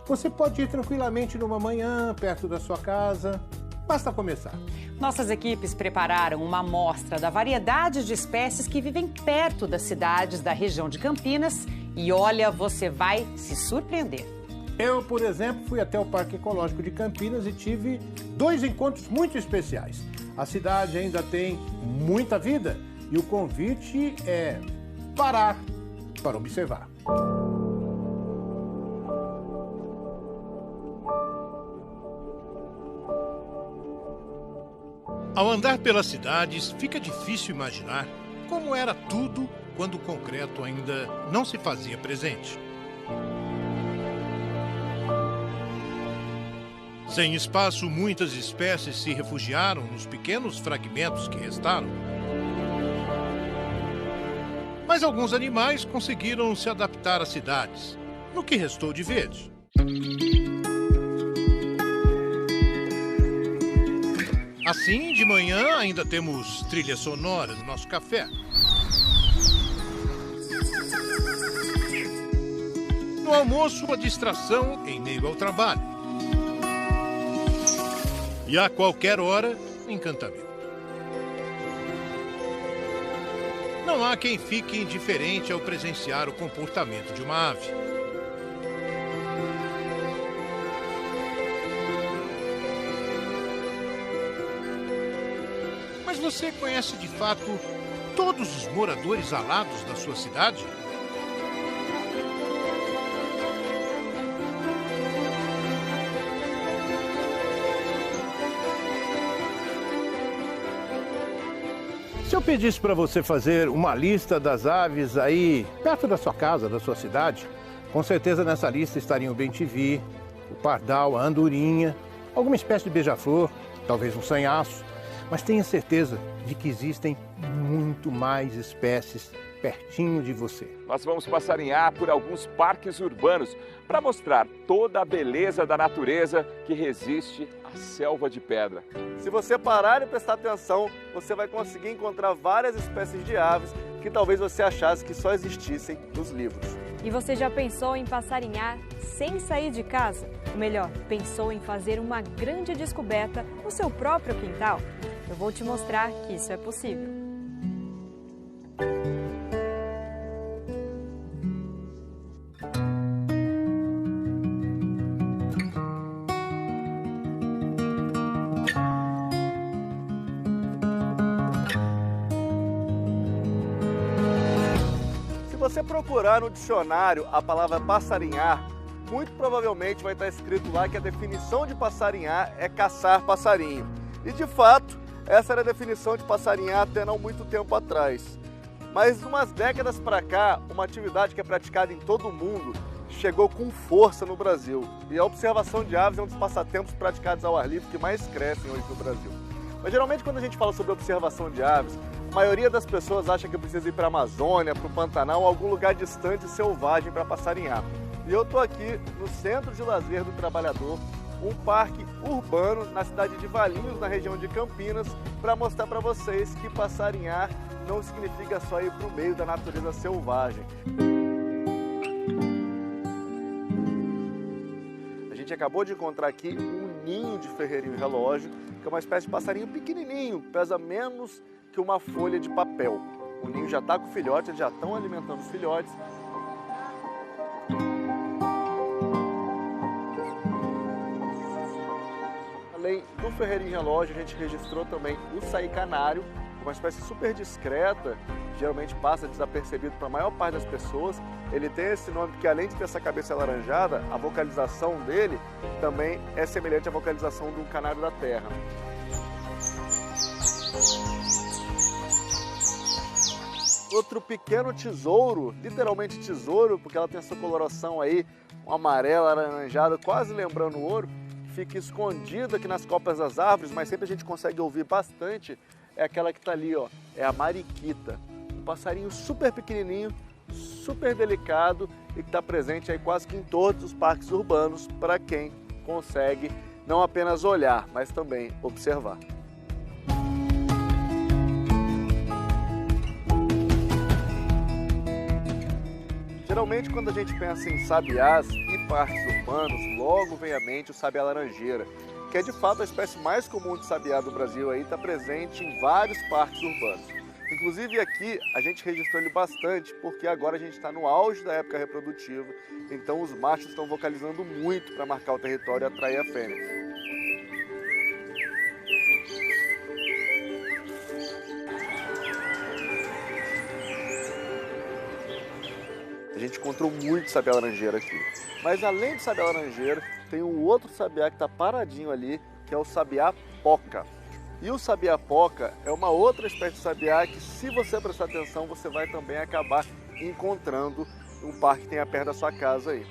Você pode ir tranquilamente numa manhã, perto da sua casa. Basta começar. Nossas equipes prepararam uma amostra da variedade de espécies que vivem perto das cidades da região de Campinas e olha, você vai se surpreender. Eu, por exemplo, fui até o Parque Ecológico de Campinas e tive 2 encontros muito especiais. A cidade ainda tem muita vida e o convite é parar para observar. Ao andar pelas cidades, fica difícil imaginar como era tudo quando o concreto ainda não se fazia presente. Sem espaço, muitas espécies se refugiaram nos pequenos fragmentos que restaram. Mas alguns animais conseguiram se adaptar às cidades, no que restou de verde. Assim, de manhã, ainda temos trilhas sonoras no nosso café. No almoço, a distração em meio ao trabalho. E a qualquer hora, encantamento. Não há quem fique indiferente ao presenciar o comportamento de uma ave. Mas você conhece de fato todos os moradores alados da sua cidade? Se eu pedisse para você fazer uma lista das aves aí perto da sua casa, da sua cidade, com certeza nessa lista estariam o bem-te-vi, o pardal, a andorinha, alguma espécie de beija-flor, talvez um sanhaço, mas tenha certeza de que existem muito mais espécies pertinho de você. Nós vamos passarinhar por alguns parques urbanos para mostrar toda a beleza da natureza que resiste à selva de pedra. Se você parar e prestar atenção, você vai conseguir encontrar várias espécies de aves que talvez você achasse que só existissem nos livros. E você já pensou em passarinhar sem sair de casa? Ou melhor, pensou em fazer uma grande descoberta no seu próprio quintal? Eu vou te mostrar que isso é possível. Se você procurar no dicionário a palavra passarinhar, muito provavelmente vai estar escrito lá que a definição de passarinhar é caçar passarinho. E de fato, essa era a definição de passarinhar até não muito tempo atrás. Mas umas décadas para cá, uma atividade que é praticada em todo o mundo chegou com força no Brasil. E a observação de aves é um dos passatempos praticados ao ar livre que mais crescem hoje no Brasil. Mas geralmente quando a gente fala sobre observação de aves, a maioria das pessoas acha que precisa ir para a Amazônia, para o Pantanal ou algum lugar distante e selvagem para passarinhar. E eu estou aqui no Centro de Lazer do Trabalhador, um parque urbano na cidade de Valinhos, na região de Campinas, para mostrar para vocês que passarinhar não significa só ir para o meio da natureza selvagem. A gente acabou de encontrar aqui um ninho de ferreirinho relógio, que é uma espécie de passarinho pequenininho, pesa menos que uma folha de papel. O ninho já está com filhotes, eles já estão alimentando os filhotes. Além do ferreirinho relógio, a gente registrou também o saí canário, uma espécie super discreta, geralmente passa desapercebido para a maior parte das pessoas. Ele tem esse nome porque, além de ter essa cabeça alaranjada, a vocalização dele também é semelhante à vocalização de um canário da terra. Outro pequeno tesouro, literalmente tesouro, porque ela tem essa coloração aí, um amarelo, alaranjado, quase lembrando o ouro, fica escondido aqui nas copas das árvores, mas sempre a gente consegue ouvir bastante, é aquela que está ali, ó, é a mariquita. Um passarinho super pequenininho, super delicado e que está presente aí quase que em todos os parques urbanos para quem consegue não apenas olhar, mas também observar. Geralmente, quando a gente pensa em sabiás e parques urbanos, logo vem à mente o sabiá laranjeira, que é de fato a espécie mais comum de sabiá do Brasil, aí está presente em vários parques urbanos. Inclusive aqui a gente registrou ele bastante porque agora a gente está no auge da época reprodutiva, então os machos estão vocalizando muito para marcar o território e atrair a fêmea. A gente encontrou muito sabiá laranjeira aqui. Mas além do sabiá laranjeira, tem um outro sabiá que está paradinho ali, que é o sabiá poca. E o sabiá poca é uma outra espécie de sabiá que, se você prestar atenção, você vai também acabar encontrando um parque que tenha perto da sua casa aí.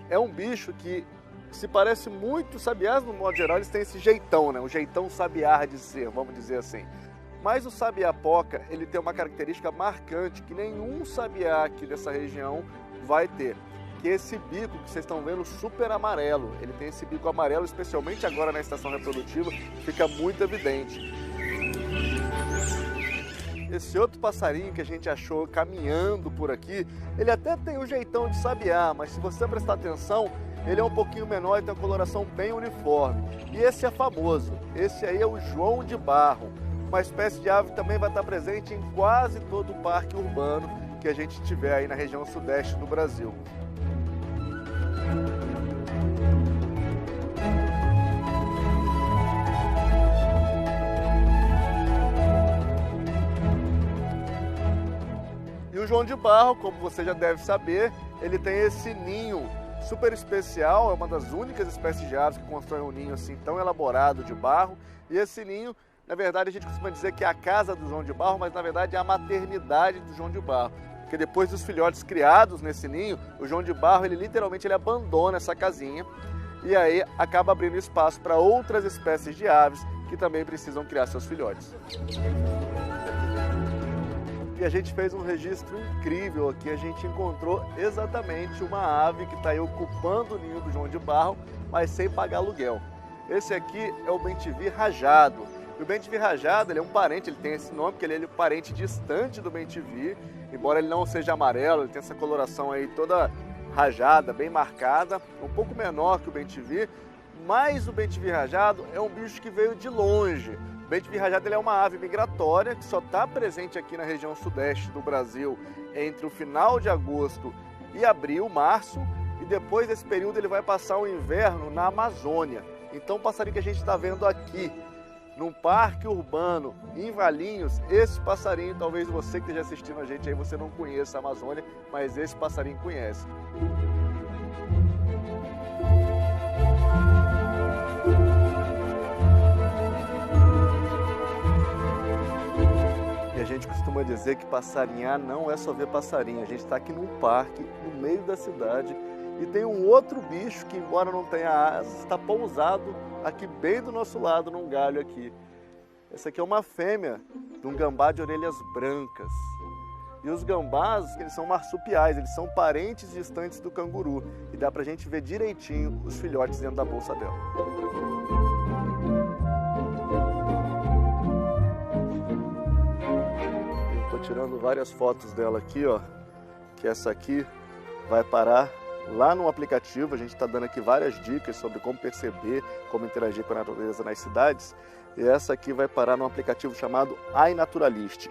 É um bicho que se parece muito, sabiás no modo geral, eles têm esse jeitão, né? Um jeitão sabiá de ser, vamos dizer assim. Mas o sabiá poca, ele tem uma característica marcante que nenhum sabiá aqui dessa região vai ter, que é esse bico que vocês estão vendo super amarelo. Ele tem esse bico amarelo, especialmente agora na estação reprodutiva, fica muito evidente. Esse outro passarinho que a gente achou caminhando por aqui, ele até tem um jeitão de sabiá, mas se você prestar atenção, ele é um pouquinho menor e tem uma coloração bem uniforme. E esse é famoso, esse aí é o João de Barro. Uma espécie de ave que também vai estar presente em quase todo o parque urbano que a gente tiver aí na região sudeste do Brasil. E o João de Barro, como você já deve saber, ele tem esse ninho super especial, é uma das únicas espécies de aves que constroem um ninho assim tão elaborado de barro. E esse ninho, na verdade, a gente costuma dizer que é a casa do João de Barro, mas na verdade é a maternidade do João de Barro. Porque depois dos filhotes criados nesse ninho, o João de Barro, ele literalmente abandona essa casinha e aí acaba abrindo espaço para outras espécies de aves que também precisam criar seus filhotes. E a gente fez um registro incrível aqui, a gente encontrou exatamente uma ave que está aí ocupando o ninho do João de Barro, mas sem pagar aluguel. Esse aqui é o bem-te-vi rajado. E o bem-te-vi rajado, ele é um parente, ele tem esse nome porque ele é um parente distante do bem-te-vi, embora ele não seja amarelo, ele tem essa coloração aí toda rajada, bem marcada, um pouco menor que o bem-te-vi, mas o bem-te-vi rajado é um bicho que veio de longe. O bem-te-vi rajado ele é uma ave migratória que só está presente aqui na região sudeste do Brasil entre o final de agosto e abril, março, e depois desse período ele vai passar o inverno na Amazônia. Então o passarinho que a gente está vendo aqui, num parque urbano, em Valinhos, esse passarinho, talvez você que esteja assistindo a gente aí, você não conheça a Amazônia, mas esse passarinho conhece. E a gente costuma dizer que passarinhar não é só ver passarinho, a gente está aqui num parque, no meio da cidade, e tem um outro bicho que, embora não tenha asas, está pousado aqui bem do nosso lado, num galho aqui. Essa aqui é uma fêmea de um gambá de orelhas brancas. E os gambás, eles são marsupiais, eles são parentes distantes do canguru. E dá pra gente ver direitinho os filhotes dentro da bolsa dela. Eu tô tirando várias fotos dela aqui, ó. Que essa aqui vai parar lá no aplicativo. A gente está dando aqui várias dicas sobre como perceber, como interagir com a natureza nas cidades. E essa aqui vai parar num aplicativo chamado iNaturalist,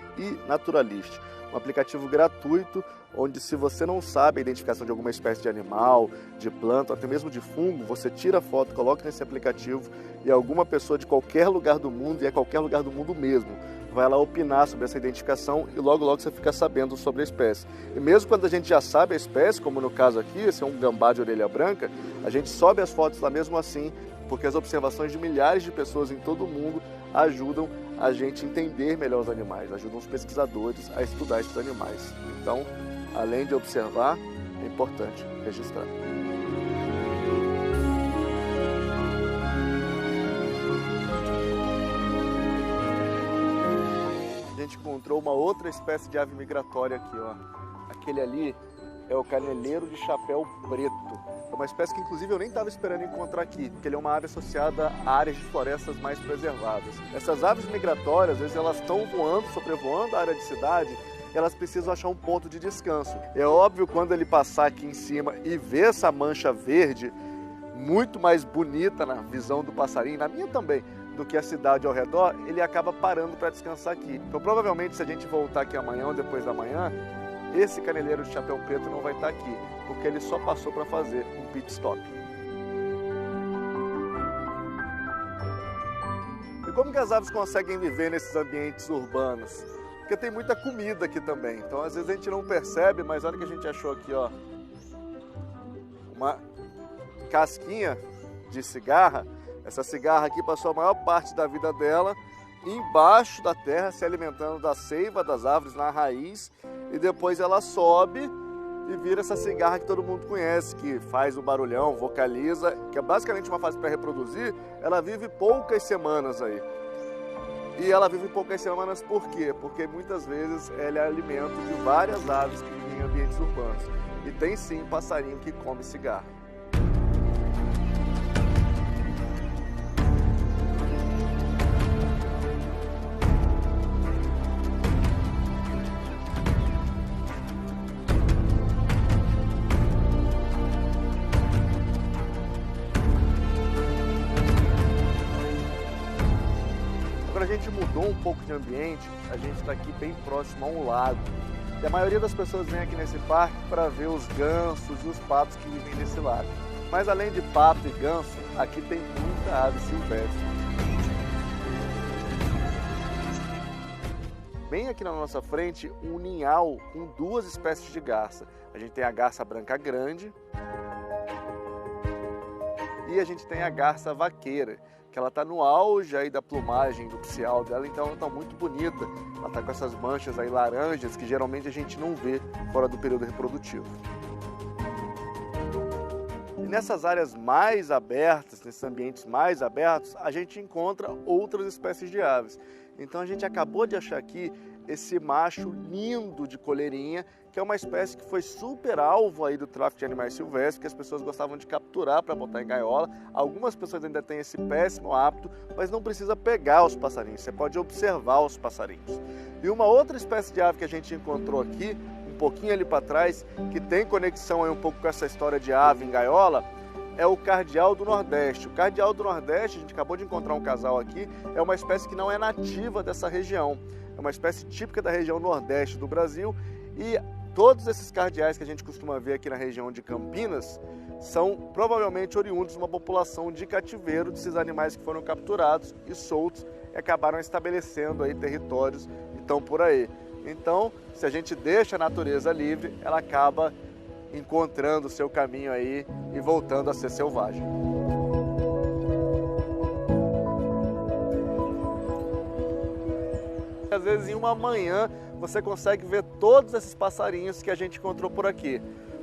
um aplicativo gratuito, onde se você não sabe a identificação de alguma espécie de animal, de planta, até mesmo de fungo, você tira a foto, coloca nesse aplicativo e alguma pessoa de qualquer lugar do mundo, e é qualquer lugar do mundo mesmo, vai lá opinar sobre essa identificação e logo você fica sabendo sobre a espécie. E mesmo quando a gente já sabe a espécie, como no caso aqui, esse é um gambá de orelha branca, a gente sobe as fotos lá mesmo assim, porque as observações de milhares de pessoas em todo o mundo ajudam a gente a entender melhor os animais, ajudam os pesquisadores a estudar esses animais. Então, além de observar, é importante registrar. A gente encontrou uma outra espécie de ave migratória aqui, ó. Aquele ali é o caneleiro de chapéu preto. É uma espécie que, inclusive, eu nem estava esperando encontrar aqui, porque ele é uma ave associada a áreas de florestas mais preservadas. Essas aves migratórias, às vezes, elas estão voando, sobrevoando a área de cidade, elas precisam achar um ponto de descanso. É óbvio, quando ele passar aqui em cima e ver essa mancha verde, muito mais bonita na visão do passarinho, na minha também, do que a cidade ao redor, ele acaba parando para descansar aqui. Então, provavelmente, se a gente voltar aqui amanhã ou depois da manhã, esse caneleiro de chapéu preto não vai estar aqui, porque ele só passou para fazer um pit stop. E como que as aves conseguem viver nesses ambientes urbanos? Porque tem muita comida aqui também. Então, às vezes a gente não percebe, mas olha o que a gente achou aqui, ó. Uma casquinha de cigarra. Essa cigarra aqui passou a maior parte da vida dela embaixo da terra, se alimentando da seiva das árvores na raiz, e depois ela sobe e vira essa cigarra que todo mundo conhece, que faz o barulhão, vocaliza, que é basicamente uma fase para reproduzir. Ela vive poucas semanas aí. E ela vive poucas semanas por quê? Porque muitas vezes ela é alimento de várias aves que vivem em ambientes urbanos. E tem sim passarinho que come cigarra. Agora a gente mudou um pouco de ambiente, a gente está aqui bem próximo a um lago. E a maioria das pessoas vem aqui nesse parque para ver os gansos e os patos que vivem nesse lago. Mas além de pato e ganso, aqui tem muita ave silvestre. Bem aqui na nossa frente, um ninhal com duas espécies de garça. A gente tem a garça branca grande e a gente tem a garça vaqueira, que ela está no auge aí da plumagem nupcial dela, então ela está muito bonita. Ela está com essas manchas aí laranjas que geralmente a gente não vê fora do período reprodutivo. E nessas áreas mais abertas, nesses ambientes mais abertos, a gente encontra outras espécies de aves. Então a gente acabou de achar aqui esse macho lindo de coleirinha, que é uma espécie que foi super alvo aí do tráfico de animais silvestres, que as pessoas gostavam de capturar para botar em gaiola. Algumas pessoas ainda têm esse péssimo hábito, mas não precisa pegar os passarinhos, você pode observar os passarinhos. E uma outra espécie de ave que a gente encontrou aqui, um pouquinho ali para trás, que tem conexão aí um pouco com essa história de ave em gaiola, é o cardeal do Nordeste. O cardeal do Nordeste, a gente acabou de encontrar um casal aqui, é uma espécie que não é nativa dessa região. É uma espécie típica da região Nordeste do Brasil, e todos esses cardeais que a gente costuma ver aqui na região de Campinas são provavelmente oriundos de uma população de cativeiro desses animais que foram capturados e soltos e acabaram estabelecendo aí territórios e estão por aí. Então, se a gente deixa a natureza livre, ela acaba encontrando o seu caminho aí e voltando a ser selvagem. Às vezes em uma manhã você consegue ver todos esses passarinhos que a gente encontrou por aqui.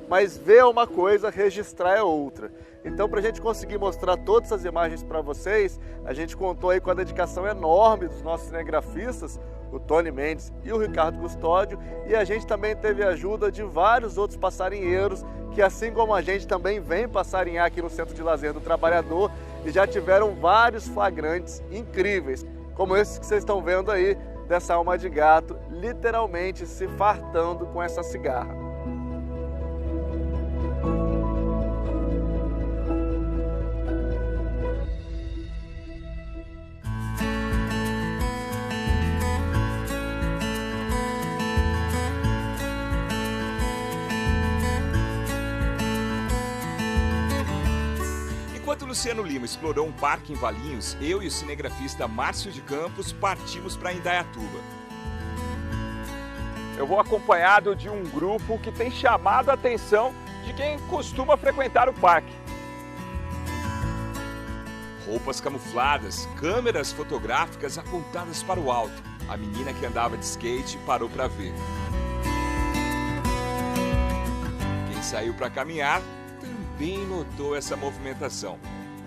Mas ver é uma coisa, registrar é outra. Então, para a gente conseguir mostrar todas essas imagens para vocês, a gente contou aí com a dedicação enorme dos nossos cinegrafistas, o Tony Mendes e o Ricardo Custódio, e a gente também teve a ajuda de vários outros passarinheiros que, assim como a gente, também vem passarinhar aqui no Centro de Lazer do Trabalhador e já tiveram vários flagrantes incríveis, como esses que vocês estão vendo aí, dessa alma de gato literalmente se fartando com essa cigarra. Enquanto Luciano Lima explorou um parque em Valinhos, eu e o cinegrafista Márcio de Campos partimos para Indaiatuba. Eu vou acompanhado de um grupo que tem chamado a atenção de quem costuma frequentar o parque. Roupas camufladas, câmeras fotográficas apontadas para o alto. A menina que andava de skate parou para ver. Quem saiu para caminhar também notou essa movimentação.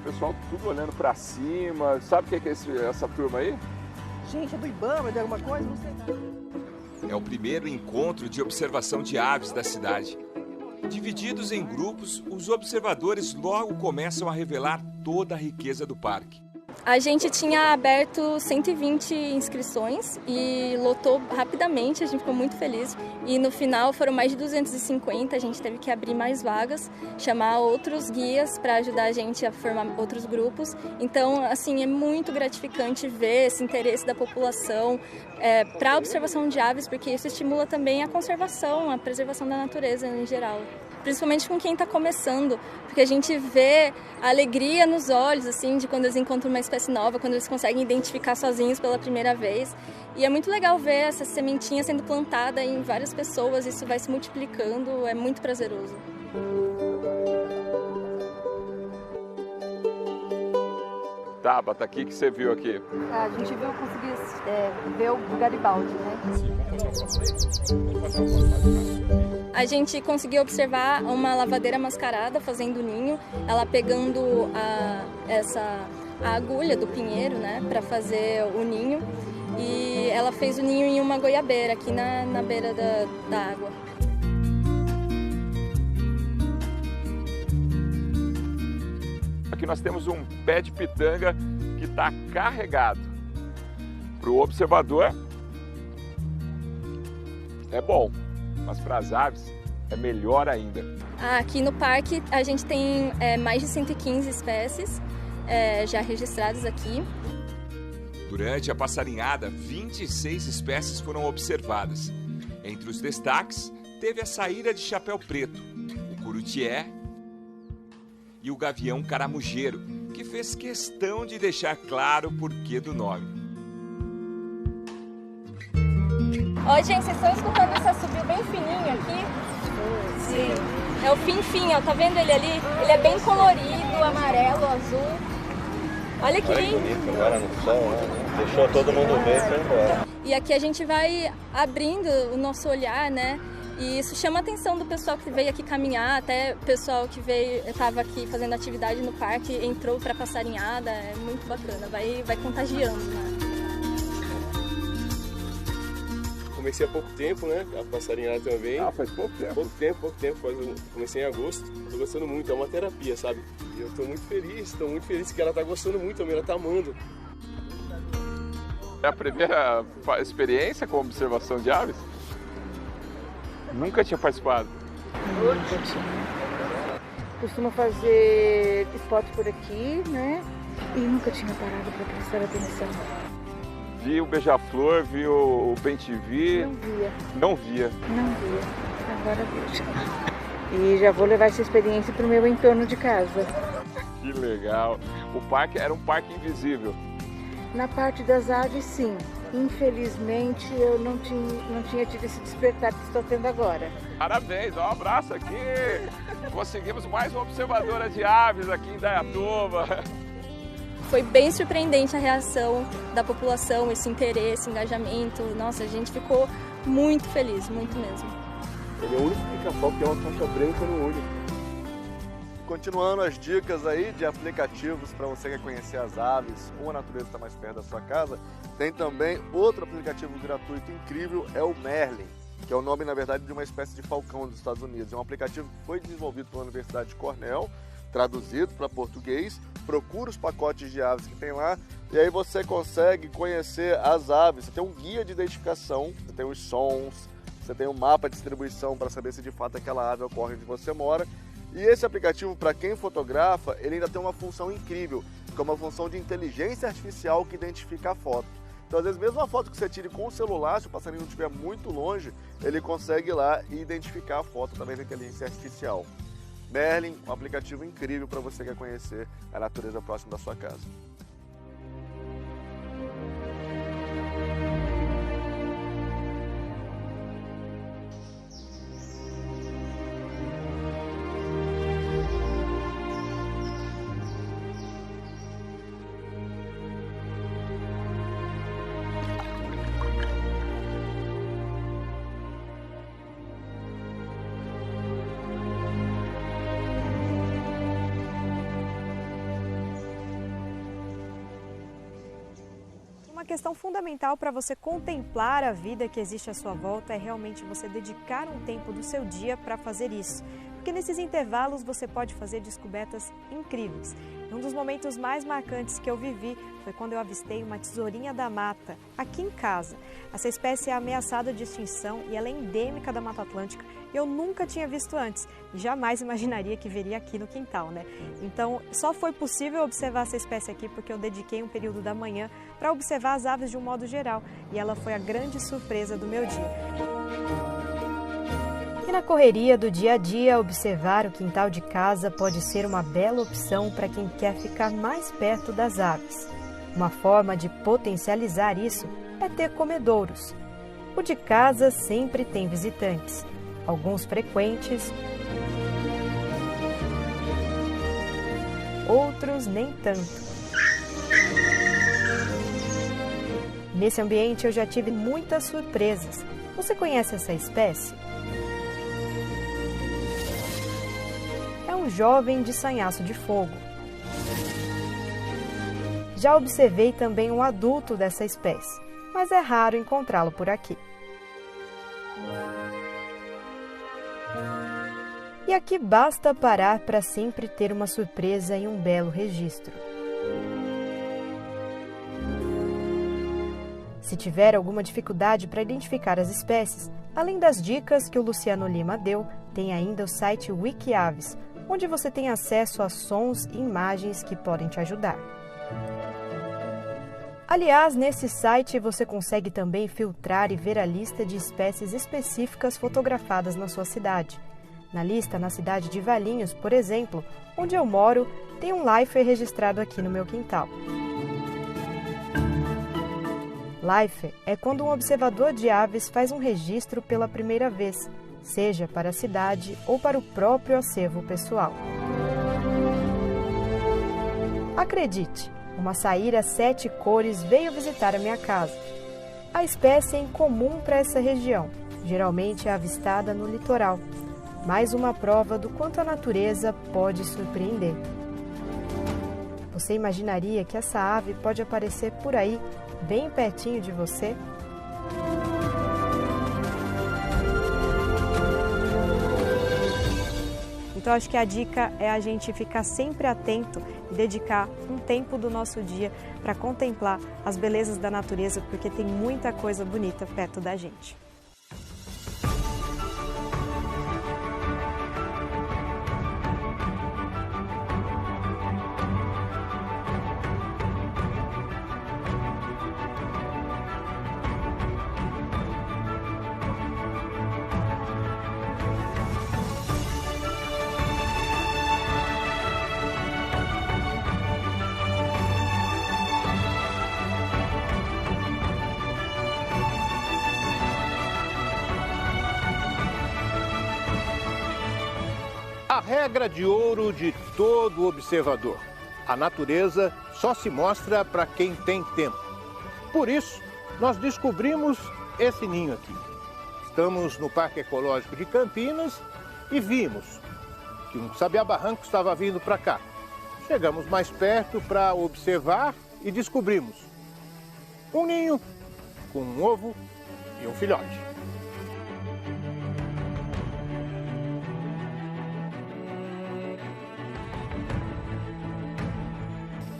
O pessoal tudo olhando para cima. Sabe o que é essa turma aí? Gente, é do Ibama, de alguma coisa? Não sei. É o primeiro encontro de observação de aves da cidade. Divididos em grupos, os observadores logo começam a revelar toda a riqueza do parque. A gente tinha aberto 120 inscrições e lotou rapidamente, a gente ficou muito feliz. E no final foram mais de 250, a gente teve que abrir mais vagas, chamar outros guias para ajudar a gente a formar outros grupos. Então, assim, é muito gratificante ver esse interesse da população para a observação de aves, porque isso estimula também a conservação, a preservação da natureza em geral. Principalmente com quem está começando, porque a gente vê a alegria nos olhos, assim, de quando eles encontram uma espécie nova, quando eles conseguem identificar sozinhos pela primeira vez. E é muito legal ver essa sementinha sendo plantada em várias pessoas, isso vai se multiplicando, é muito prazeroso. Tabata, o que você viu aqui? A gente viu, consegui ver o Garibaldi, né? A gente conseguiu observar uma lavadeira mascarada fazendo ninho, ela pegando a agulha do pinheiro, né, para fazer o ninho. E ela fez o ninho em uma goiabeira, aqui na beira da água. Aqui nós temos um pé de pitanga que está carregado. Para o observador é bom, mas para as aves é melhor ainda. Aqui no parque a gente tem mais de 115 espécies já registradas aqui. Durante a passarinhada, 26 espécies foram observadas. Entre os destaques, teve a saíra de chapéu preto, o curutié e o gavião caramujeiro, que fez questão de deixar claro o porquê do nome. Ó, gente, vocês estão escutando esse assobio bem fininho aqui? Sim. É o fim-fim, ó, tá vendo ele ali? Ele é bem colorido, amarelo, azul. Olha que lindo. Bonito agora no sol, né? Deixou todo mundo ver e foi embora. E aqui a gente vai abrindo o nosso olhar, né? E isso chama a atenção do pessoal que veio aqui caminhar, até o pessoal que estava aqui fazendo atividade no parque, entrou para passarinhada, é muito bacana, vai contagiando, né? Comecei há pouco tempo, né? A passarinhada também. Ah, faz pouco tempo? Pouco tempo. Comecei em agosto. Tô gostando muito, é uma terapia, sabe? E eu tô muito feliz que ela tá gostando muito também, ela tá amando. É a primeira experiência com observação de aves? Nunca tinha participado? Nunca tinha. Costumo fazer spot por aqui, né? E nunca tinha parado para prestar atenção. Vi o beija-flor, vi o bem-te-vi. Não via. Agora vejo. E já vou levar essa experiência para o meu entorno de casa. Que legal. O parque era um parque invisível. Na parte das aves, sim. Infelizmente, eu não tinha tido esse despertar que estou tendo agora. Parabéns, um abraço aqui. Conseguimos mais uma observadora de aves aqui em Indaiatuba. Foi bem surpreendente a reação da população, esse interesse, engajamento. Nossa, a gente ficou muito feliz, muito mesmo. Ele é o único pica-pau que tem uma faixa branca no olho. Continuando as dicas aí de aplicativos para você que quer conhecer as aves ou a natureza está mais perto da sua casa, tem também outro aplicativo gratuito incrível, é o Merlin, que é o nome, na verdade, de uma espécie de falcão dos Estados Unidos. É um aplicativo que foi desenvolvido pela Universidade de Cornell, traduzido para português. Procura os pacotes de aves que tem lá e aí você consegue conhecer as aves. Você tem um guia de identificação, você tem os sons, você tem um mapa de distribuição para saber se de fato aquela ave ocorre onde você mora. E esse aplicativo, para quem fotografa, ele ainda tem uma função incrível, que é uma função de inteligência artificial que identifica a foto. Então, às vezes, mesmo uma foto que você tire com o celular, se o passarinho não estiver muito longe, ele consegue ir lá e identificar a foto através da inteligência artificial. Merlin, um aplicativo incrível para você que quer conhecer a natureza próxima da sua casa. Uma questão fundamental para você contemplar a vida que existe à sua volta é realmente você dedicar um tempo do seu dia para fazer isso. porque nesses intervalos você pode fazer descobertas incríveis. Um dos momentos mais marcantes que eu vivi foi quando eu avistei uma tesourinha da mata, aqui em casa. Essa espécie é ameaçada de extinção e ela é endêmica da Mata Atlântica. Eu nunca tinha visto antes e jamais imaginaria que veria aqui no quintal, né? Então, só foi possível observar essa espécie aqui porque eu dediquei um período da manhã para observar as aves de um modo geral e ela foi a grande surpresa do meu dia. E na correria do dia a dia, observar o quintal de casa pode ser uma bela opção para quem quer ficar mais perto das aves. Uma forma de potencializar isso é ter comedouros. O de casa sempre tem visitantes, alguns frequentes, outros nem tanto. Nesse ambiente eu já tive muitas surpresas. Você conhece essa espécie? Um jovem de sanhaço de fogo. Já observei também um adulto dessa espécie, mas é raro encontrá-lo por aqui. E aqui basta parar para sempre ter uma surpresa e um belo registro. Se tiver alguma dificuldade para identificar as espécies, além das dicas que o Luciano Lima deu, tem ainda o site Wikiaves, onde você tem acesso a sons e imagens que podem te ajudar. Aliás, nesse site você consegue também filtrar e ver a lista de espécies específicas fotografadas na sua cidade. Na lista, na cidade de Valinhos, por exemplo, onde eu moro, tem um lifer registrado aqui no meu quintal. Lifer é quando um observador de aves faz um registro pela primeira vez, seja para a cidade ou para o próprio acervo pessoal. Acredite, uma saíra 7 cores veio visitar a minha casa. A espécie é incomum para essa região, geralmente é avistada no litoral. Mais uma prova do quanto a natureza pode surpreender. Você imaginaria que essa ave pode aparecer por aí, bem pertinho de você? Então, acho que a dica é a gente ficar sempre atento e dedicar um tempo do nosso dia para contemplar as belezas da natureza, porque tem muita coisa bonita perto da gente. A regra de ouro de todo observador: a natureza só se mostra para quem tem tempo. Por isso, nós descobrimos esse ninho aqui. Estamos no Parque Ecológico de Campinas e vimos que um sabiá-barranco estava vindo para cá. Chegamos mais perto para observar e descobrimos um ninho com um ovo e um filhote.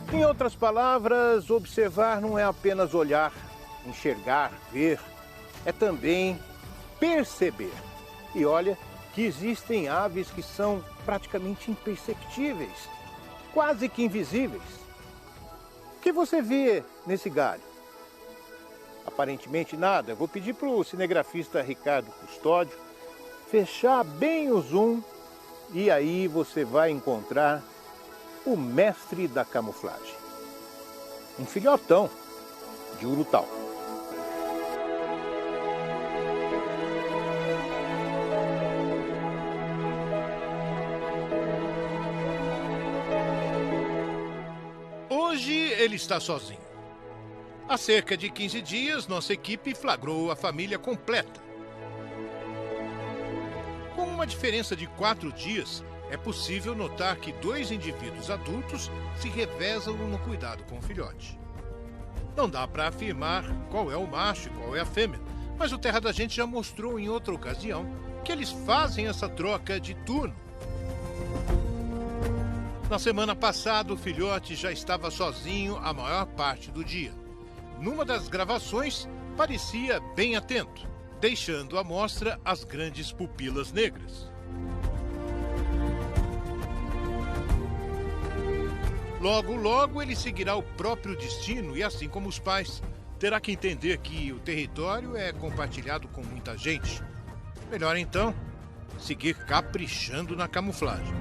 Em outras palavras, observar não é apenas olhar, enxergar, ver, é também perceber. E olha que existem aves que são praticamente imperceptíveis, quase que invisíveis. O que você vê nesse galho? Aparentemente nada. Eu vou pedir para o cinegrafista Ricardo Custódio fechar bem o zoom e aí você vai encontrar o mestre da camuflagem. Um filhotão de urutau. Hoje ele está sozinho. Há cerca de 15 dias, nossa equipe flagrou a família completa. Com uma diferença de 4 dias, é possível notar que 2 indivíduos adultos se revezam no cuidado com o filhote. Não dá para afirmar qual é o macho e qual é a fêmea, mas o Terra da Gente já mostrou em outra ocasião que eles fazem essa troca de turno Na semana passada, o filhote já estava sozinho a maior parte do dia. Numa das gravações, parecia bem atento, deixando à mostra as grandes pupilas negras. Logo, logo, ele seguirá o próprio destino e, assim como os pais, terá que entender que o território é compartilhado com muita gente. Melhor, então, seguir caprichando na camuflagem.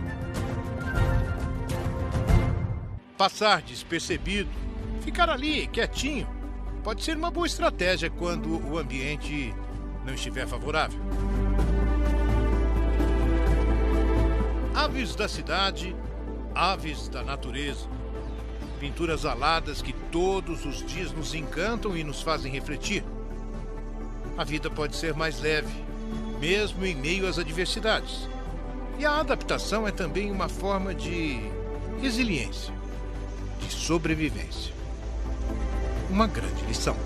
Passar despercebido, ficar ali, quietinho, pode ser uma boa estratégia quando o ambiente não estiver favorável. Aves da cidade, aves da natureza. Pinturas aladas que todos os dias nos encantam e nos fazem refletir. A vida pode ser mais leve, mesmo em meio às adversidades. E a adaptação é também uma forma de resiliência, de sobrevivência. Uma grande lição.